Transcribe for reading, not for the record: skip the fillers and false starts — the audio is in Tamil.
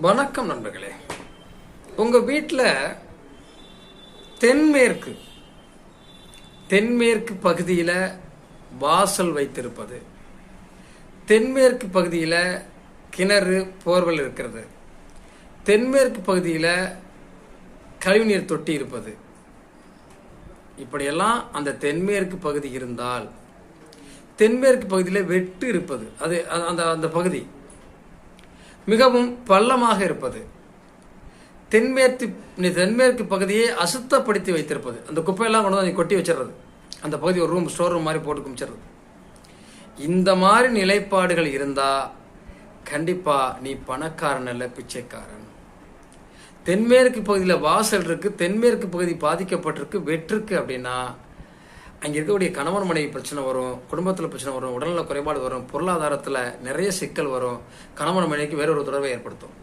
வணக்கம் நண்பர்களே. உங்கள் வீட்டில் தென்மேற்கு தென்மேற்கு பகுதியில் வாசல் வைத்திருப்பது, தென்மேற்கு பகுதியில் கிணறு போர்வெல் இருக்கிறது, தென்மேற்கு பகுதியில் கழிவுநீர் தொட்டி இருப்பது, இப்படியெல்லாம் அந்த தென்மேற்கு பகுதி இருந்தால், தென்மேற்கு பகுதியில் வெட்டு இருப்பது, அது அந்த அந்த பகுதி மிகவும் பள்ளமாக இருப்பது, தென்மேற்கு பகுதியை அசுத்தப்படுத்தி வைத்திருப்பது, அந்த குப்பையெல்லாம் கொண்டு வந்து கொட்டி வச்சிடுறது, அந்த பகுதி ஒரு ஸ்டோர் ரூம் மாதிரி போட்டு குமிச்சிடுறது, இந்த மாதிரி நிலைப்பாடுகள் இருந்தால் கண்டிப்பாக நீ பணக்காரன் அல்ல, பிச்சைக்காரன். தென்மேற்கு பகுதியில் வாசல் இருக்கு, தென்மேற்கு பகுதி பாதிக்கப்பட்டிருக்கு, வெற்றிருக்கு அப்படின்னா அங்கே இருக்கக்கூடிய கணவன் மனைவி பிரச்சனை வரும், குடும்பத்தில் பிரச்சனை வரும், உடல்நல குறைபாடு வரும், பொருளாதாரத்தில் நிறைய சிக்கல் வரும், கணவன் மனைவிக்கு வேறொரு தொடர்பை ஏற்படுத்தும்.